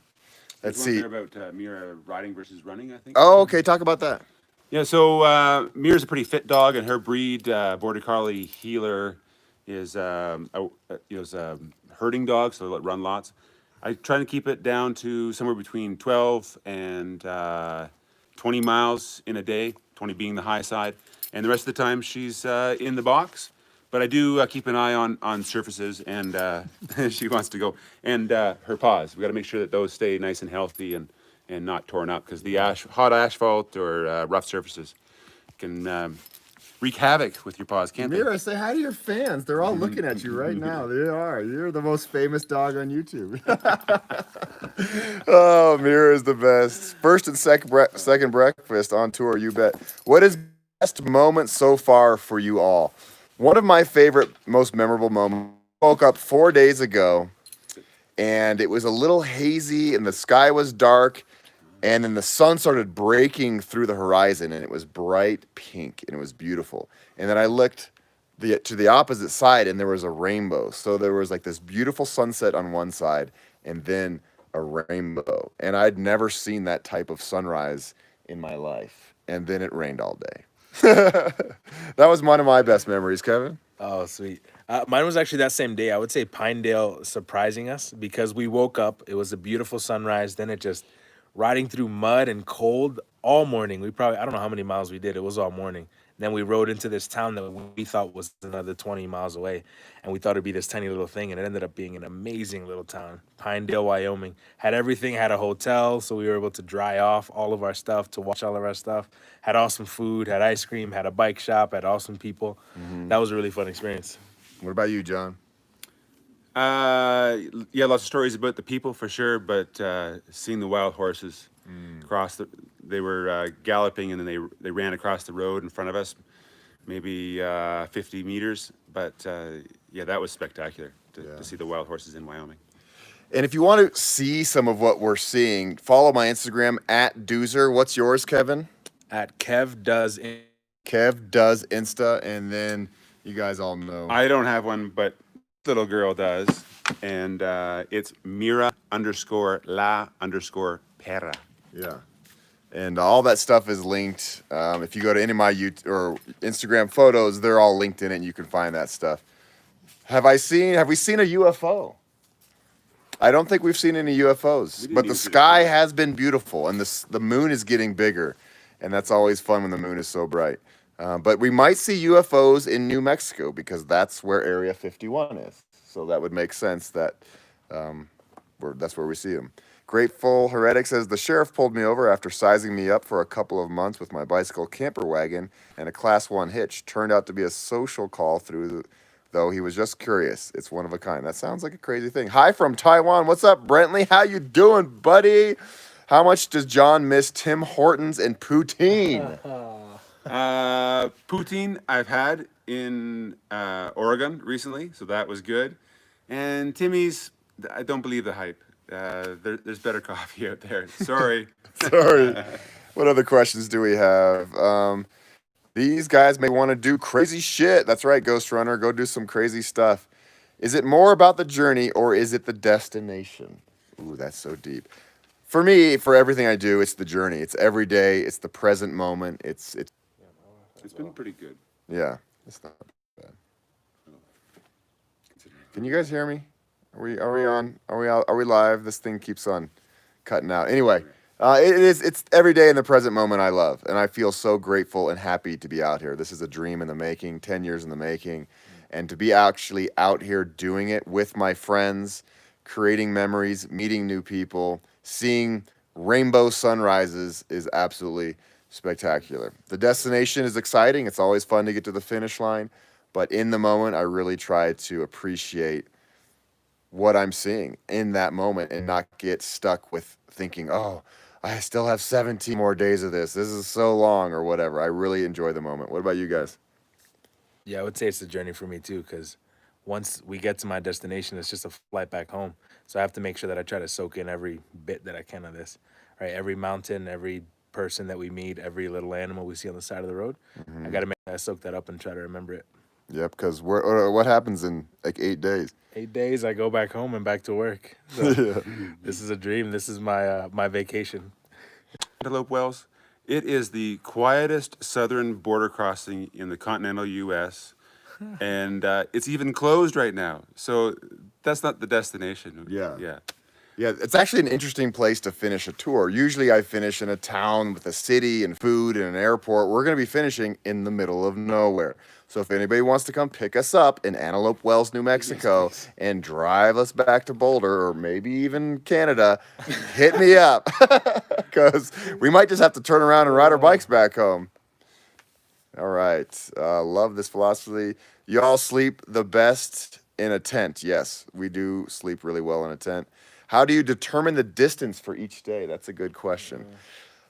Speaker 2: There's one
Speaker 1: see.
Speaker 2: there about Mira riding versus running, I think.
Speaker 1: Oh, okay. Talk about that.
Speaker 2: Yeah, so Mira's a pretty fit dog, and her breed, Border Collie Healer, is a herding dog, so let run lots. I try to keep it down to somewhere between 12 and 20 miles in a day, 20 being the high side, and the rest of the time she's in the box. But I do keep an eye on surfaces, and she wants to go. And her paws, we got to make sure that those stay nice and healthy and not torn up, because the hot asphalt or rough surfaces can wreak havoc with your paws, can't they?
Speaker 1: Mira, say hi to your fans. They're all looking at you right now. They are. You're the most famous dog on YouTube. Oh, Mira is the best. First and second breakfast on tour, you bet. What is best moment so far for you all? One of my favorite, most memorable moments. I woke up 4 days ago, and it was a little hazy, and the sky was dark, and then the sun started breaking through the horizon, and it was bright pink, and it was beautiful. And then I looked to the opposite side, and there was a rainbow. So there was like this beautiful sunset on one side, and then a rainbow. And I'd never seen that type of sunrise in my life. And then it rained all day. That was one of my best memories, Kevin.
Speaker 3: Oh, sweet. Mine was actually that same day. I would say Pinedale surprising us because we woke up. It was a beautiful sunrise. Then it just riding through mud and cold all morning. We probably, I don't know how many miles we did. It was all morning. Then we rode into this town that we thought was another 20 miles away. And we thought it'd be this tiny little thing. And it ended up being an amazing little town. Pinedale, Wyoming. Had everything, had a hotel. So we were able to dry off all of our stuff, to watch all of our stuff. Had awesome food, had ice cream, had a bike shop, had awesome people. That was a really fun experience.
Speaker 1: What about you, John?
Speaker 2: Yeah, lots of stories about the people for sure, but seeing the wild horses across they were galloping and then they ran across the road in front of us, maybe 50 meters. But yeah, that was spectacular to see the wild horses in Wyoming.
Speaker 1: And if you want to see some of what we're seeing, follow my Instagram at Duzer. What's yours, Kevin?
Speaker 3: At Kev Does.
Speaker 1: Kev does Insta, and then you guys all know.
Speaker 2: I don't have one, but little girl does, and it's Mira_la_pera.
Speaker 1: Yeah. And all that stuff is linked. If you go to any of my YouTube or Instagram photos, they're all linked in it, and you can find that stuff. Have we seen a UFO? I don't think we've seen any UFOs, but the sky has been beautiful, and the moon is getting bigger, and that's always fun when the moon is so bright. But we might see UFOs in New Mexico because that's where Area 51 is. So that would make sense that that's where we see them. Grateful Heretic says, the sheriff pulled me over after sizing me up for a couple of months with my bicycle camper wagon and a Class 1 hitch. Turned out to be a social call though he was just curious. It's one of a kind. That sounds like a crazy thing. Hi from Taiwan. What's up, Brentley? How you doing, buddy? How much does John miss Tim Hortons and poutine?
Speaker 2: Poutine I've had in Oregon recently, so that was good. And Timmy's, I don't believe the hype. There's better coffee out there. Sorry.
Speaker 1: Sorry. What other questions do we have? These guys may want to do crazy shit. That's right, Ghost Runner. Go do some crazy stuff. Is it more about the journey or is it the destination? Ooh, that's so deep. For me, for everything I do, it's the journey. It's every day. It's the present moment. It's
Speaker 2: been pretty good.
Speaker 1: Yeah, it's not bad. Can you guys hear me? Are we on? Are we live? This thing keeps on cutting out. Anyway, it's every day in the present moment I love, and I feel so grateful and happy to be out here. This is a dream in the making, 10 years in the making, and to be actually out here doing it with my friends, creating memories, meeting new people, seeing rainbow sunrises is absolutely spectacular. The destination is exciting. It's always fun to get to the finish line, but in the moment, I really try to appreciate what I'm seeing in that moment and not get stuck with thinking, oh, I still have 17 more days of this. This is so long or whatever. I really enjoy the moment. What about you guys?
Speaker 3: Yeah, I would say it's the journey for me too, because once we get to my destination, it's just a flight back home. So I have to make sure that I try to soak in every bit that I can of this, right? Every mountain, every person that we meet, every little animal we see on the side of the road. I got to make sure I soak that up and try to remember it.
Speaker 1: Yep, because what happens in like 8 days?
Speaker 3: 8 days, I go back home and back to work. So this is a dream. This is my my vacation.
Speaker 2: Antelope Wells, it is the quietest southern border crossing in the continental U.S., and it's even closed right now. So that's not the destination.
Speaker 1: Yeah, it's actually an interesting place to finish a tour. Usually I finish in a town with a city and food and an airport. We're going to be finishing in the middle of nowhere. So if anybody wants to come pick us up in Antelope Wells, New Mexico, and drive us back to Boulder or maybe even Canada, hit me up because we might just have to turn around and ride our bikes back home. All right. Love this philosophy. Y'all sleep the best in a tent. Yes, we do sleep really well in a tent. How do you determine the distance for each day? That's a good question.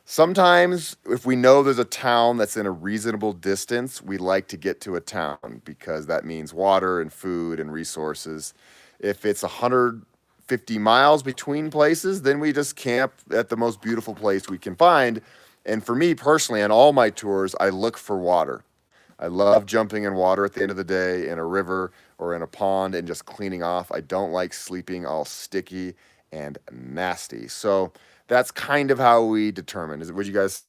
Speaker 1: Sometimes if we know there's a town that's in a reasonable distance, we like to get to a town because that means water and food and resources. If it's 150 miles between places, then we just camp at the most beautiful place we can find. And for me personally, on all my tours, I look for water. I love jumping in water at the end of the day in a river or in a pond and just cleaning off. I don't like sleeping all sticky and nasty. So that's kind of how we determine. Would you guys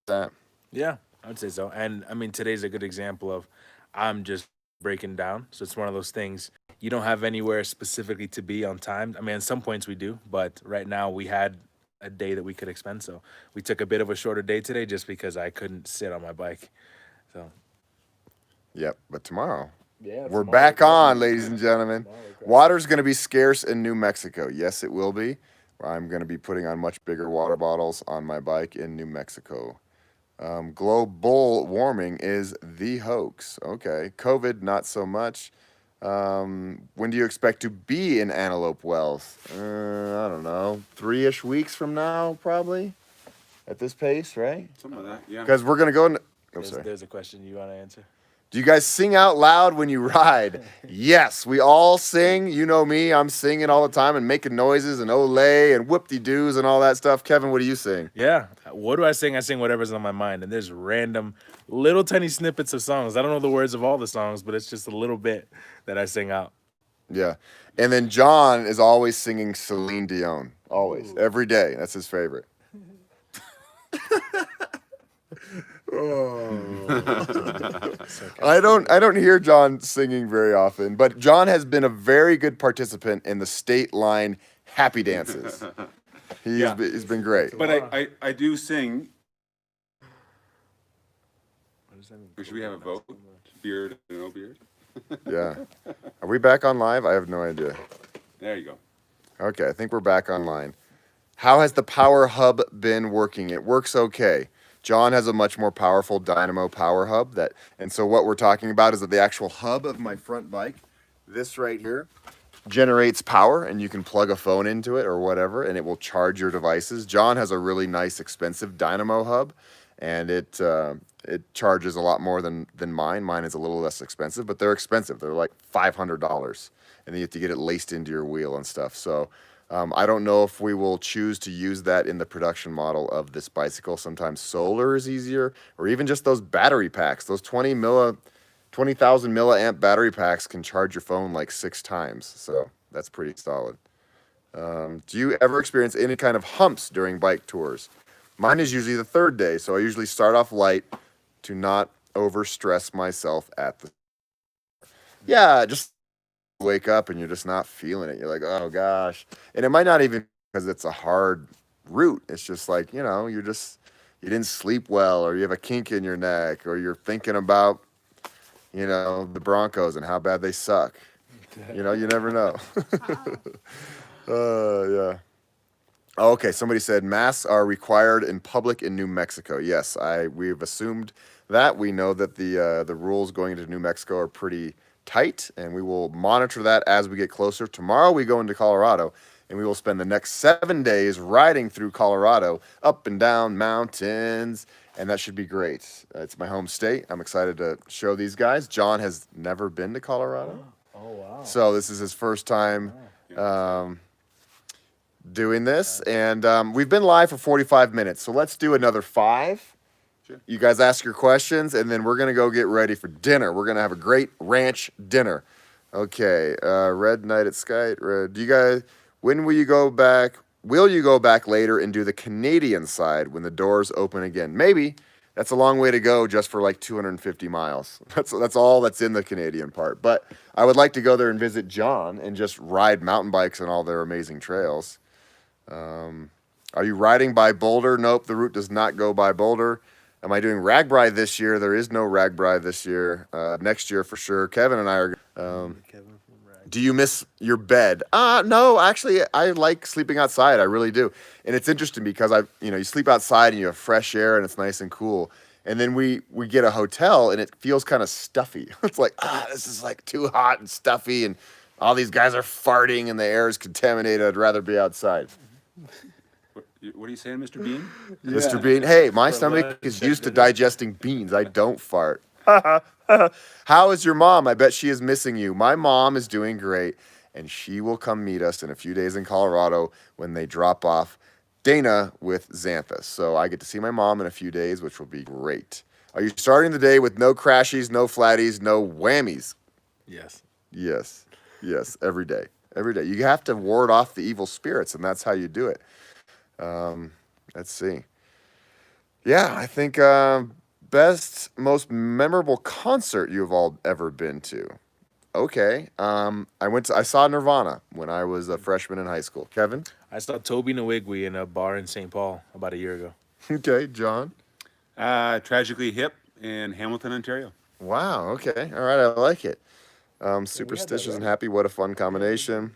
Speaker 1: that?
Speaker 3: Yeah, I would say so. And I mean, today's a good example of I'm just breaking down. So it's one of those things you don't have anywhere specifically to be on time. I mean, at some points we do, but right now we had a day that we could expend. So we took a bit of a shorter day today just because I couldn't sit on my bike. So
Speaker 1: Yep, but tomorrow.
Speaker 3: yeah,
Speaker 1: We're back on, ladies and gentlemen. Water's going to be scarce in New Mexico. Yes, it will be. I'm going to be putting on much bigger water bottles on my bike in New Mexico. Global warming is the hoax. Okay. COVID, not so much. When do you expect to be in Antelope Wells? I don't know. 3-ish weeks from now, probably. At this pace, right?
Speaker 2: Something like that, yeah.
Speaker 1: Because we're going to go...
Speaker 3: there's a question you want to answer.
Speaker 1: Do you guys sing out loud when you ride? Yes, we all sing. You know me, I'm singing all the time and making noises and olay and whoop-de-doos and all that stuff. Kevin, what do you sing?
Speaker 3: Yeah. What do I sing? I sing whatever's on my mind. And there's random little tiny snippets of songs. I don't know the words of all the songs, but it's just a little bit that I sing out.
Speaker 1: Yeah. And then John is always singing Celine Dion. Always. Ooh. Every day. That's his favorite. I don't hear John singing very often, but John has been a very good participant in the state line happy dances. He's been great.
Speaker 2: But I do sing. Should we have a vote? Beard or no beard?
Speaker 1: Yeah. Are we back on live? I have no idea.
Speaker 2: There you go.
Speaker 1: Okay, I think we're back online. How has the power hub been working? It works okay. John has a much more powerful dynamo power hub and so what we're talking about is that the actual hub of my front bike, this right here, generates power and you can plug a phone into it or whatever and it will charge your devices. John has a really nice expensive dynamo hub and it charges a lot more than mine. Mine is a little less expensive, but they're expensive. They're like $500 and then you have to get it laced into your wheel and stuff. So I don't know if we will choose to use that in the production model of this bicycle. Sometimes solar is easier, or even just those battery packs. Those 20,000 milliamp battery packs can charge your phone like 6 times. So that's pretty solid. Do you ever experience any kind of humps during bike tours? Mine is usually the 3rd day, so I usually start off light to not overstress myself at the... Yeah, just wake up and you're just not feeling it. You're like, oh gosh. And it might not even because it's a hard route. It's just like, you didn't sleep well, or you have a kink in your neck, or you're thinking about, the Broncos and how bad they suck. You never know. Yeah. Oh, okay, somebody said masks are required in public in New Mexico. Yes, we've assumed that. We know that the rules going into New Mexico are pretty tight, and we will monitor that as we get closer. Tomorrow we go into Colorado, and we will spend the next 7 days riding through Colorado, up and down mountains, and that should be great. It's my home state. I'm excited to show these guys. John has never been to Colorado.
Speaker 3: Oh, wow.
Speaker 1: So this is his first time doing this, and we've been live for 45 minutes, so let's do another 5. Sure. You guys ask your questions, and then we're going to go get ready for dinner. We're going to have a great ranch dinner. Okay, Red Night at Sky. When will you go back? Will you go back later and do the Canadian side when the doors open again? Maybe. That's a long way to go just for like 250 miles. That's all that's in the Canadian part. But I would like to go there and visit John and just ride mountain bikes on all their amazing trails. Are you riding by Boulder? Nope, the route does not go by Boulder. Am I doing Ragbri this year? There is no Ragbri this year. Next year for sure. Kevin and I are. Do you miss your bed? No, actually, I like sleeping outside. I really do. And it's interesting because you sleep outside and you have fresh air and it's nice and cool. And then we get a hotel and it feels kind of stuffy. It's like, this is like too hot and stuffy and all these guys are farting and the air is contaminated. I'd rather be outside.
Speaker 2: What are you saying, Mr. Bean?
Speaker 1: Yeah. Mr. Bean, hey, my stomach is used to digesting beans. I don't fart. How is your mom? I bet she is missing you. My mom is doing great, and she will come meet us in a few days in Colorado when they drop off Dana with Xanthus. So I get to see my mom in a few days, which will be great. Are you starting the day with no crashies, no flatties, no whammies?
Speaker 3: Yes.
Speaker 1: Yes. Yes, every day. Every day. You have to ward off the evil spirits, and that's how you do it. Let's see. Yeah, I think best, most memorable concert you've all ever been to? Okay. I saw Nirvana when I was a freshman in high school. Kevin?
Speaker 3: I saw Toby Nwigwe in a bar in St. Paul about a year ago.
Speaker 1: Okay. John?
Speaker 2: Tragically Hip in Hamilton, Ontario.
Speaker 1: Wow. Okay. All right. I like it. Superstitious and happy. What a fun combination.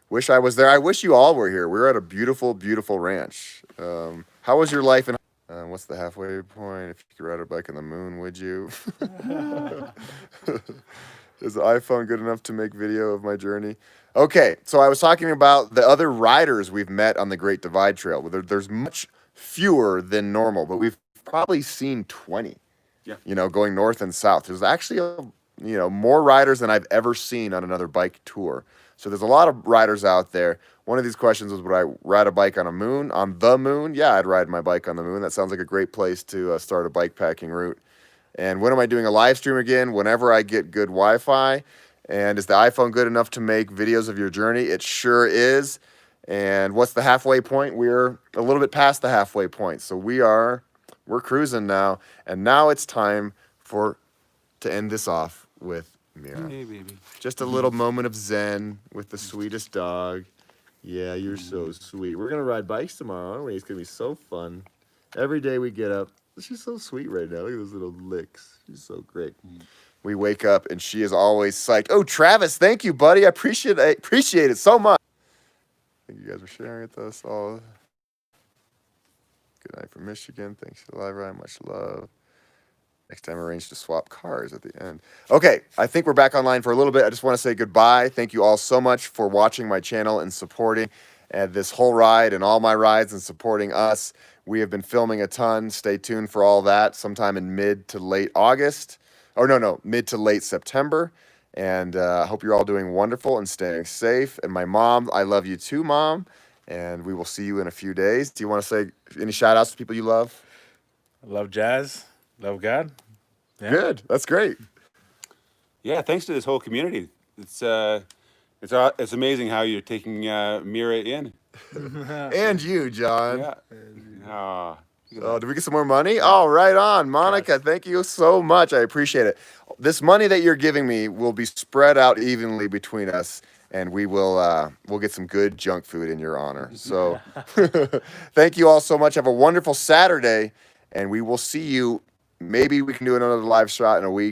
Speaker 1: Wish I was there. I wish you all were here. We were at a beautiful, beautiful ranch. How was your life in? What's the halfway point? If you could ride a bike on the moon, would you? Is the iPhone good enough to make video of my journey? Okay, so I was talking about the other riders we've met on the Great Divide Trail. There's much fewer than normal, but we've probably seen 20.
Speaker 2: Yeah.
Speaker 1: You know, going north and south. There's actually more riders than I've ever seen on another bike tour. So there's a lot of riders out there. One of these questions was, would I ride a bike on the moon? Yeah, I'd ride my bike on the moon. That sounds like a great place to start a bike packing route. And when am I doing a live stream again? Whenever I get good Wi-Fi. And is the iPhone good enough to make videos of your journey? It sure is. And what's the halfway point? We're a little bit past the halfway point. So we're cruising now. And now it's time to end this off with Mira.
Speaker 2: Hey, baby.
Speaker 1: Just a little moment of zen with the sweetest dog. Yeah, you're so sweet. We're going to ride bikes tomorrow, aren't we? It's going to be so fun. Every day we get up. She's so sweet right now. Look at those little licks. She's so great. We wake up and she is always psyched. Oh, Travis, thank you, buddy. I appreciate it so much. Thank you guys for sharing with us all. Good night from Michigan. Thanks for the live ride. Much love. Next time arrange to swap cars at the end. Okay, I think we're back online for a little bit. I just want to say goodbye. Thank you all so much for watching my channel and supporting this whole ride and all my rides and supporting us. We have been filming a ton. Stay tuned for all that sometime in mid to late August. Or no, mid to late September. And I hope you're all doing wonderful and staying safe. And my mom, I love you too, Mom. And we will see you in a few days. Do you want to say any shout outs to people you love?
Speaker 3: I love jazz. Love God. Yeah.
Speaker 1: Good. That's great.
Speaker 2: Yeah, thanks to this whole community. It's amazing how you're taking Mira in.
Speaker 1: And you, John.
Speaker 2: Yeah.
Speaker 1: Oh, did we get some more money? Oh, right on. Monica, thank you so much. I appreciate it. This money that you're giving me will be spread out evenly between us, and we'll get some good junk food in your honor. So thank you all so much. Have a wonderful Saturday, and we will see you. Maybe we can do another live shot in a week.